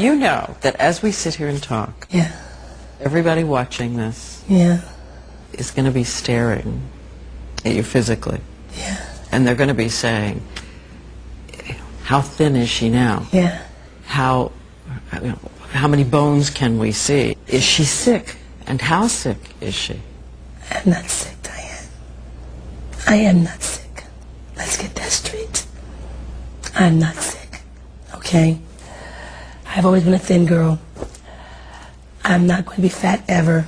You know that as we sit here and talk, Yeah. everybody watching this Yeah. is going to be staring at you physically. Yeah. And they're going to be saying, how thin is she now? Yeah. How many bones can we see? Is she sick? And how sick is she? I'm not sick, Diane. I am not sick. Let's get that straight. I'm not sick. Okay? I've always been a thin girl. I'm not going to be fat ever.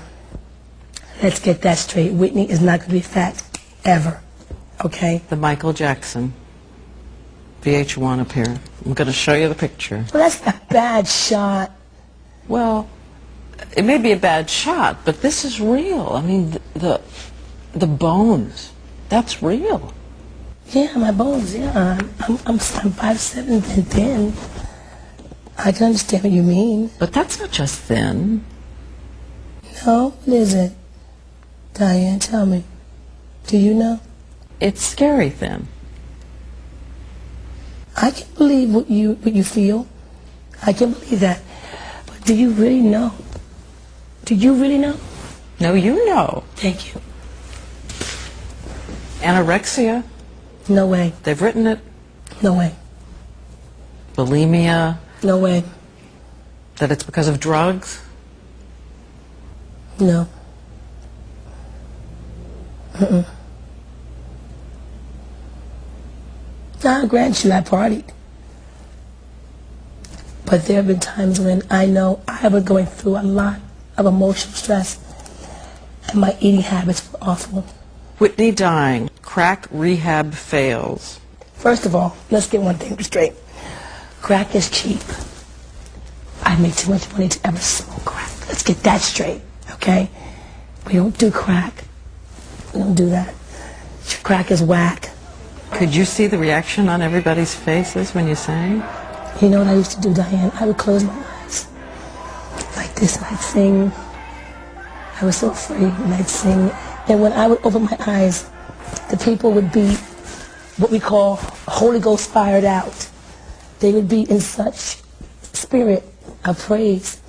Let's get that straight. Whitney is not going to be fat ever. Okay? The Michael Jackson VH1 up here. I'm going to show you the picture. Well, that's a bad shot. Well, it may be a bad shot, but this is real. I mean, the bones, that's real. Yeah, my bones, yeah. I'm 5'7" and thin. I can understand what you mean. But that's not just thin. No, what is it? Diane, tell me. Do you know? It's scary thin. I can believe what you feel. I can believe that. But do you really know? Do you really know? No, you know. Thank you. Anorexia, No way. they've written it. No way. Bulimia, No way. that it's because of drugs. No. Now, I grant you, I partied. But there have been times when I know I was going through a lot of emotional stress and my eating habits were awful. Whitney dying, crack rehab fails. First of all, let's get one thing straight. Crack is cheap. I make too much money to ever smoke crack. Let's get that straight, okay? We don't do crack. We don't do that. Crack is whack. Could you see the reaction on everybody's faces when you sang? You know what I used to do, Diane? I would close my eyes like this and I'd sing. I was so afraid and I'd sing. And when I would open my eyes, the people would be what we call Holy Ghost fired out. They would be in such spirit of praise.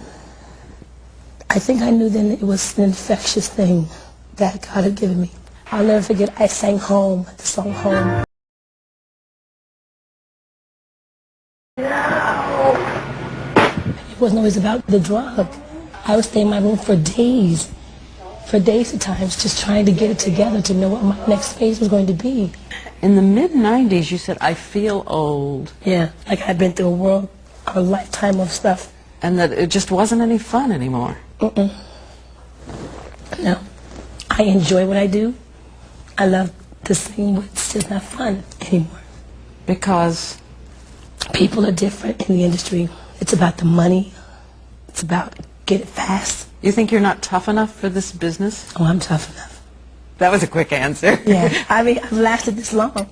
I think I knew then it was an infectious thing that God had given me. I'll never forget, I sang Home, the song Home. It wasn't always about the drug. I would stay in my room for days at times, just trying to get it together to know what my next phase was going to be. In the mid-90s, you said, I feel old. Yeah, like I've been through a lifetime of stuff. And that it just wasn't any fun anymore. No. I enjoy what I do. I love to sing, but it's just not fun anymore. Because? People are different in the industry. It's about the money. It's about get it fast. You think you're not tough enough for this business? Oh, I'm tough enough. That was a quick answer. Yeah, I mean, I've lasted this long.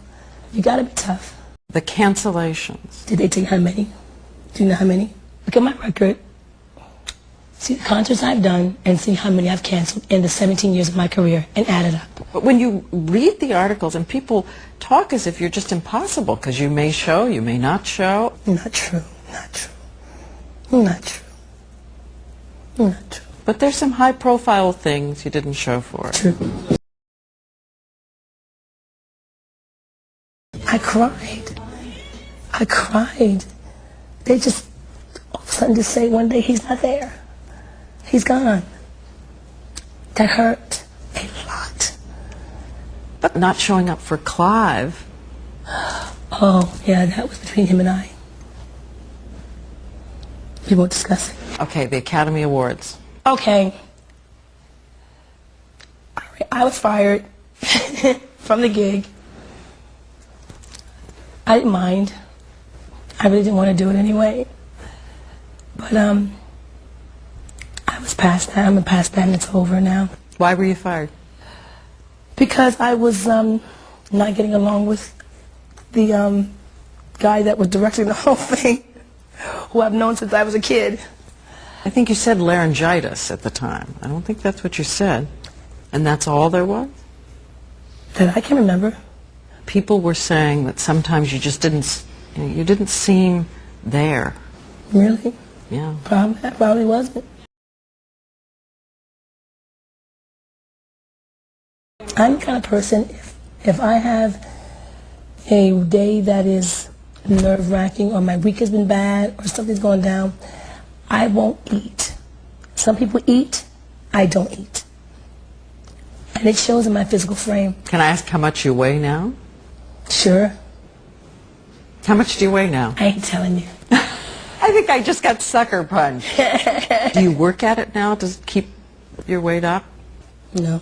You gotta be tough. The cancellations. Did they tell you how many? Do you know how many? Look at my record. See the concerts I've done and see how many I've canceled in the 17 years of my career and add it up. But when you read the articles and people talk as if you're just impossible because you may show, you may not show. Not true, not true, not true, not true. But there's some high-profile things you didn't show for. True. I cried. I cried. They just all of a sudden just say one day he's not there. He's gone. That hurt a lot. But not showing up for Clive. Oh, yeah, that was between him and I. We won't discuss it. Okay, the Academy Awards. Okay. I was fired from the gig. I didn't mind. I really didn't want to do it anyway. But I was past that. I'm past that and it's over now. Why were you fired? Because I was not getting along with the guy that was directing the whole thing, who I've known since I was a kid. I think you said laryngitis at the time. I don't think that's what you said. And that's all there was? That I can remember. People were saying that sometimes you just didn't, you didn't seem there. Really? Yeah. Probably wasn't. I'm the kind of person, if I have a day that is nerve-wracking or my week has been bad or something's going down, I won't eat. Some people eat, I don't eat. And it shows in my physical frame. Can I ask how much you weigh now? Sure. How much do you weigh now? I ain't telling you. I think I just got sucker punched. Do you work at it now to keep your weight up? No.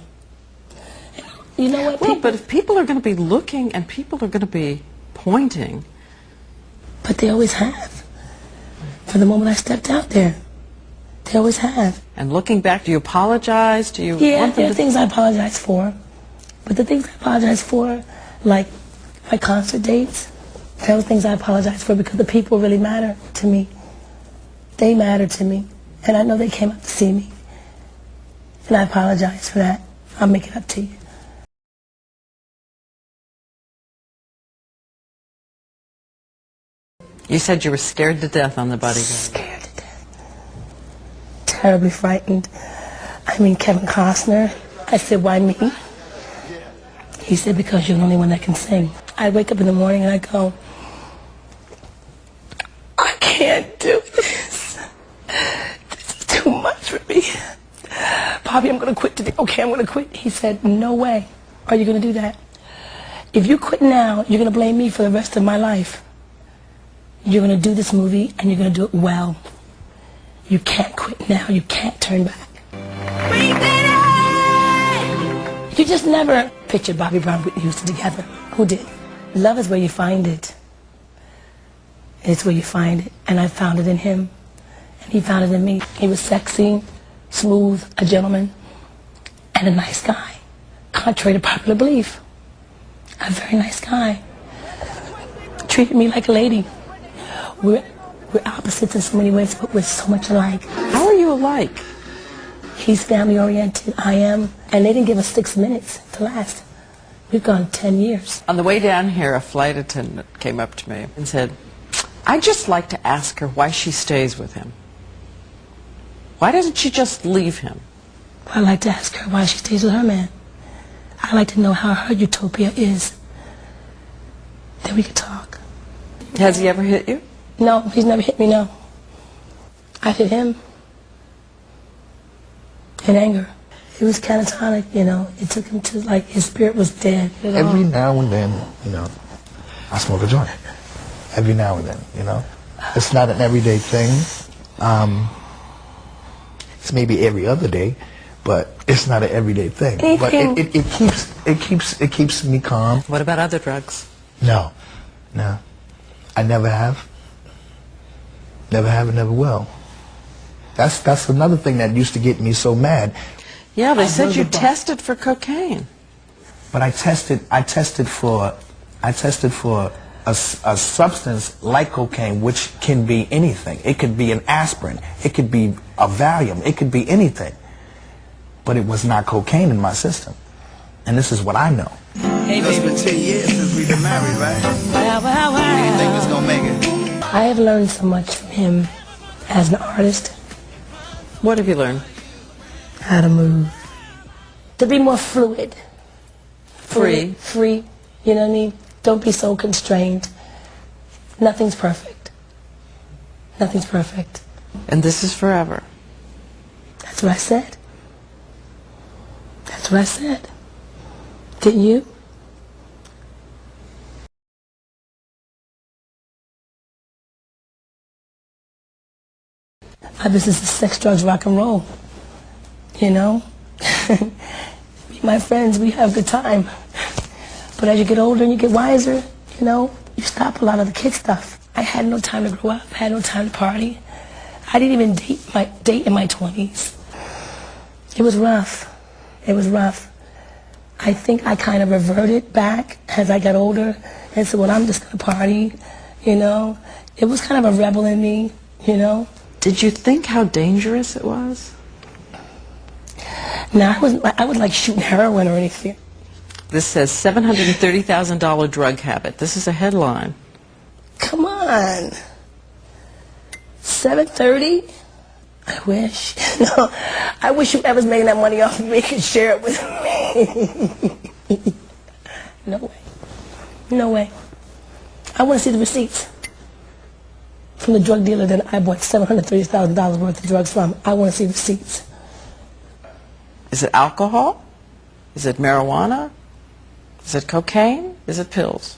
You know what? Well, but if people are going to be looking and people are going to be pointing. But they always have. From the moment I stepped out there. They always have. And looking back, do you apologize? Do you Yeah, want them there are to... things I apologize for. But the things I apologize for, like my concert dates, those things I apologize for because the people really matter to me. They matter to me. And I know they came up to see me. And I apologize for that. I'll make it up to you. You said you were scared to death on The Bodyguard. Scared to death. Terribly frightened. I mean, Kevin Costner. I said, why me? He said, because you're the only one that can sing. I wake up in the morning and I go, I can't do this. This is too much for me. Bobby, I'm going to quit today. Okay, I'm going to quit. He said, no way are you going to do that. If you quit now, you're going to blame me for the rest of my life. You're going to do this movie and you're going to do it well. You can't quit now. You can't turn back. We did it! You just never pictured Bobby Brown and Whitney Houston together. Who did? Love is where you find it. It's where you find it. And I found it in him. And he found it in me. He was sexy, smooth, a gentleman, and a nice guy. Contrary to popular belief. A very nice guy. Treated me like a lady. We're opposites in so many ways, but we're so much alike. How are you alike? He's family-oriented, I am, and they didn't give us 6 minutes to last. We've gone 10 years. On the way down here, a flight attendant came up to me and said, I'd just like to ask her why she stays with him. Why doesn't she just leave him? I'd like to ask her why she stays with her man. I'd like to know how her utopia is. Then we could talk. Has he ever hit you? No, he's never hit me, no. I've hit him. In anger. It was catatonic, you know. It took him to, like, his spirit was dead. Every now and then, you know, I smoke a joint. Every now and then, you know. It's not an everyday thing. It's maybe every other day, but it's not an everyday thing. But it keeps me calm. What about other drugs? No. I never have. Never have and never will. That's another thing that used to get me so mad. Yeah, they said you tested for cocaine. But I tested for a substance like cocaine, which can be anything. It could be an aspirin. It could be a Valium. It could be anything. But it was not cocaine in my system. And this is what I know. Hey, it's been 10 years since we've been married, right? Wow. Do you think it's gonna make it? I have learned so much from him as an artist. What have you learned? How to move. To be more fluid. Free. Free. You know what I mean? Don't be so constrained. Nothing's perfect. Nothing's perfect. And this is forever. That's what I said. That's what I said. Didn't you? My business is sex, drugs, rock and roll. You know? Me, my friends, we have a good time. But as you get older and you get wiser, you know, you stop a lot of the kid stuff. I had no time to grow up. I had no time to party. I didn't even date in my 20s. It was rough. It was rough. I think I kind of reverted back as I got older and said, well, I'm just going to party, you know. It was kind of a rebel in me, you know. Did you think how dangerous it was? No, I wasn't like shooting heroin or anything. This says $730,000 drug habit. This is a headline. Come on. $730? I wish. No, I wish whoever's making that money off of me could share it with me. No way. No way. I want to see the receipts from the drug dealer that I bought $730,000 worth of drugs from. I want to see receipts. Is it alcohol? Is it marijuana? Is it cocaine? Is it pills?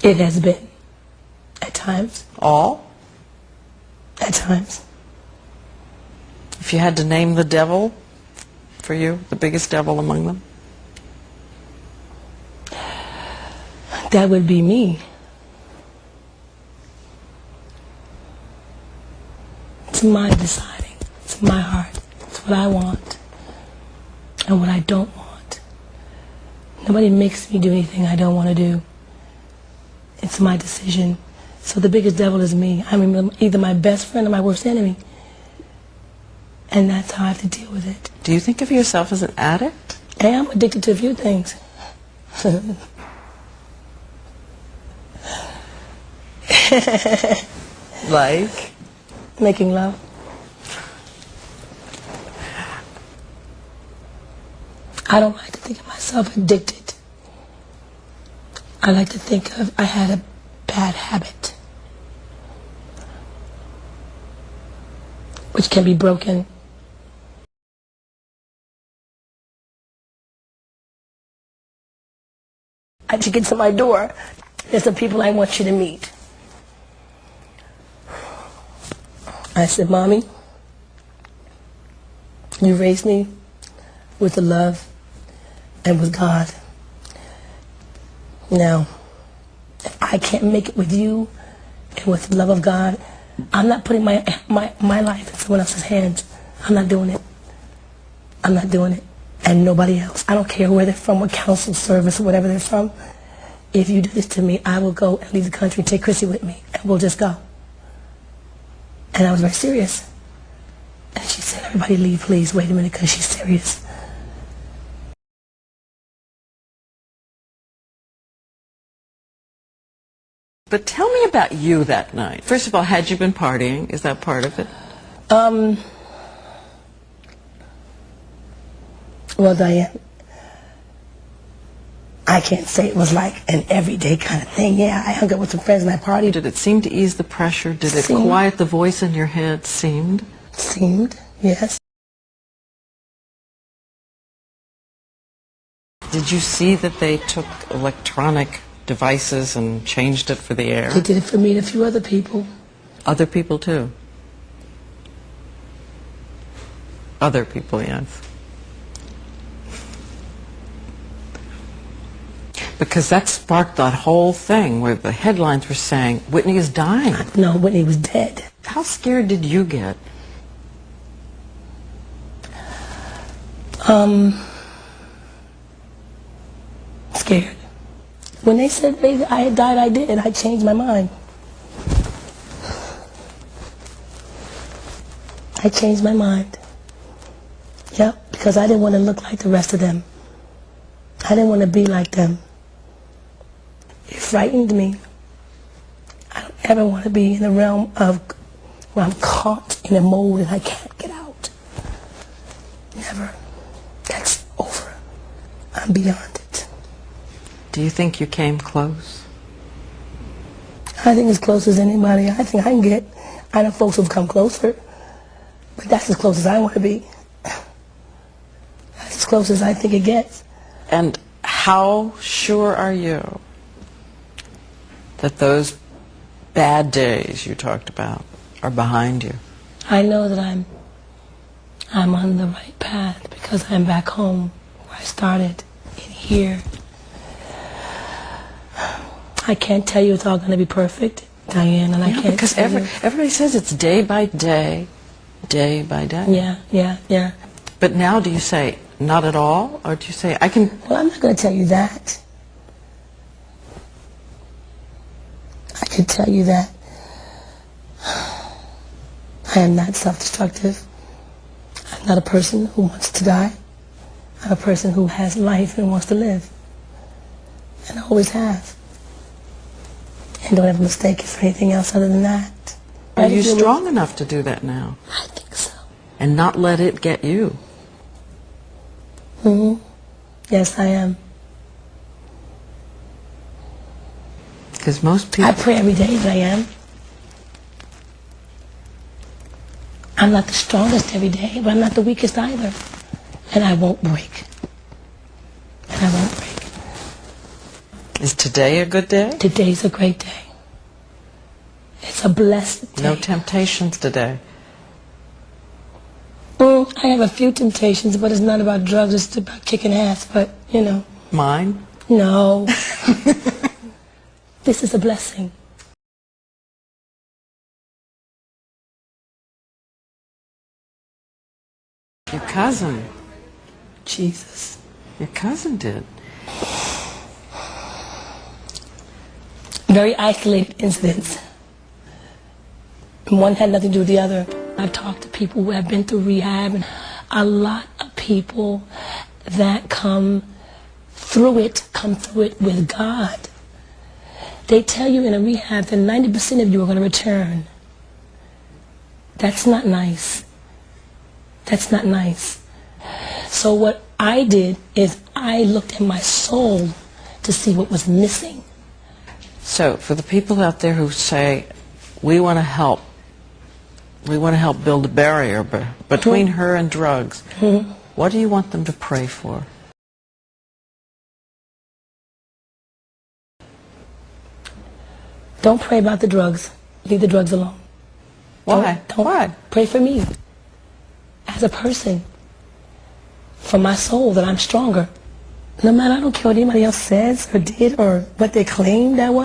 It has been. At times. All? At times. If you had to name the devil for you, the biggest devil among them? That would be me. It's my deciding. It's my heart. It's what I want and what I don't want. Nobody makes me do anything I don't want to do. It's my decision. So the biggest devil is me. I'm either my best friend or my worst enemy. And that's how I have to deal with it. Do you think of yourself as an addict? I am addicted to a few things. Like? Making love. I don't like to think of myself addicted. I like to think of I had a bad habit, which can be broken. As you get to my door, there's some people I want you to meet. I said, Mommy, you raised me with the love and with God. Now, if I can't make it with you and with the love of God, I'm not putting my life in someone else's hands. I'm not doing it. I'm not doing it. And nobody else. I don't care where they're from, what council service or whatever they're from. If you do this to me, I will go and leave the country and take Chrissy with me, and we'll just go. And I was very serious. And she said, everybody leave, please. Wait a minute, because she's serious. But tell me about you that night. First of all, had you been partying? Is that part of it? Well, Diane, I can't say it was like an everyday kind of thing. Yeah, I hung out with some friends and I partied. Did it seem to ease the pressure? Did it quiet the voice in your head? Seemed? Seemed, yes. Did you see that they took electronic devices and changed it for the air? They did it for me and a few other people. Other people too? Other people, yes. Because that sparked that whole thing where the headlines were saying, Whitney is dying. No, Whitney was dead. How scared did you get? Scared. When they said I had died, I did. I changed my mind. I changed my mind. Yep, because I didn't want to look like the rest of them. I didn't want to be like them. It frightened me. I don't ever want to be in the realm of where I'm caught in a mold and I can't get out. Never. That's over. I'm beyond it. Do you think you came close? I think as close as anybody I think I can get. I know folks have come closer, but that's as close as I want to be. That's as close as I think it gets. And how sure are you that those bad days you talked about are behind you? I know that I'm on the right path because I'm back home where I started, in here. I can't tell you it's all going to be perfect, Diane, and I can't because tell you. everybody says it's day by day, day by day. Yeah. But now do you say, not at all? Or do you say, I can... Well, I'm not going to tell you that. I can tell you that I am not self-destructive. I'm not a person who wants to die. I'm a person who has life and wants to live. And I always have. and don't ever mistake it for anything else other than that. Are you strong enough to do that now? I think so. And not let it get you? Yes, I am. Because most people... I pray every day that I am. I'm not the strongest every day, but I'm not the weakest either. And I won't break. And I won't break. Is today a good day? Today's a great day. It's a blessed day. No temptations today. I have a few temptations, but it's not about drugs, it's about kicking ass, but, you know. Mine? No. This is a blessing. Your cousin. Jesus. Your cousin did. Very isolated incidents. One had nothing to do with the other. I've talked to people who have been through rehab, and a lot of people that come through it with God. They tell you in a rehab that 90% of you are going to return. That's not nice. That's not nice. So what I did is I looked at my soul to see what was missing. So for the people out there who say, we want to help build a barrier between her and drugs, what do you want them to pray for? Don't pray about the drugs. Leave the drugs alone. Why? Don't Why? Pray for me as a person, for my soul, that I'm stronger. No matter, I don't care what anybody else says or did or what they claimed I was.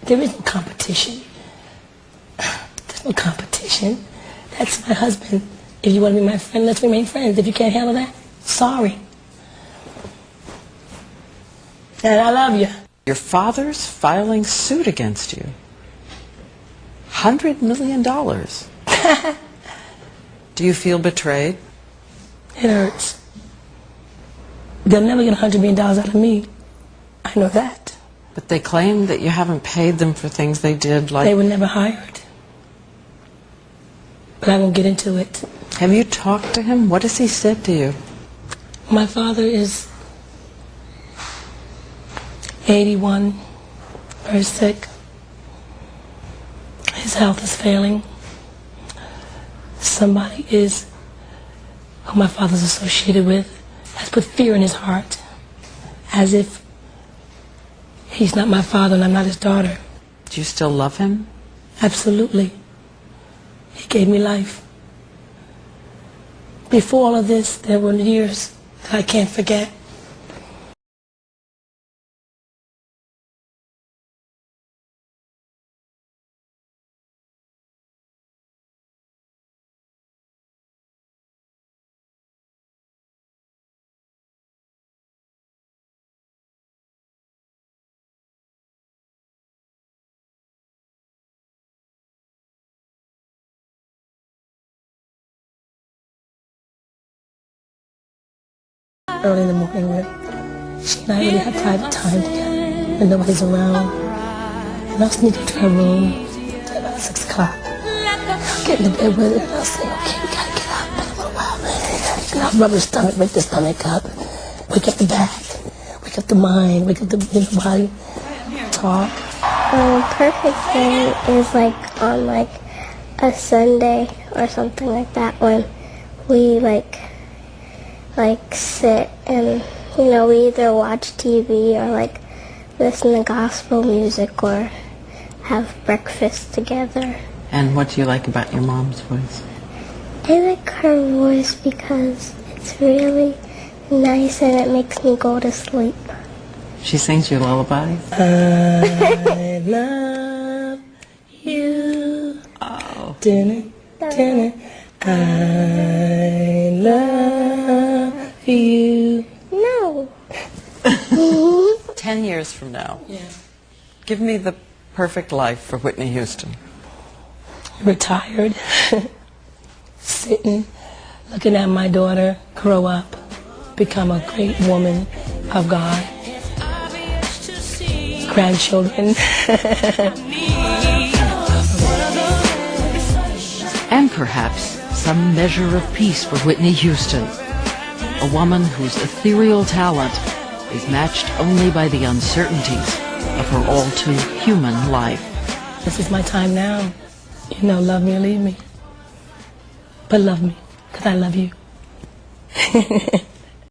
There isn't competition. There's no competition. That's my husband. If you want to be my friend, let's remain friends. If you can't handle that, sorry. And I love you. Your father's filing suit against you. $100 million. Do you feel betrayed? It hurts. They'll never get $100 million out of me. I know that. But they claim that you haven't paid them for things they did, like... They were never hired. But I won't get into it. Have you talked to him? What has he said to you? My father is 81, very sick. His health is failing. Somebody who my father's associated with has put fear in his heart, as if he's not my father and I'm not his daughter. Do you still love him? Absolutely. He gave me life. Before all of this, there were years that I can't forget. Early in the morning where she and I really have private time together and nobody's around. And I'll sneak into her room at about 6 o'clock. I'll get into bed with her and I'll say, okay, we gotta get up in a little while. And I'll rub her stomach, wake the stomach up, wake up the back, wake up the mind, wake up the body, talk. Perfect day is like on like a Sunday or something like that when we like sit and, you know, we either watch TV or like listen to gospel music or have breakfast together. And what do you like about your mom's voice? I like her voice because it's really nice and it makes me go to sleep. She sings you lullabies? I love you. Oh. Dinner, dinner. I love you. No. 10 years from now. Yeah. Give me the perfect life for Whitney Houston? Retired, sitting, looking at my daughter grow up, become a great woman of God, grandchildren. And perhaps some measure of peace for Whitney Houston, a woman whose ethereal talent is matched only by the uncertainties of her all-too-human life. This is my time now. You know, love me or leave me. But love me, because I love you.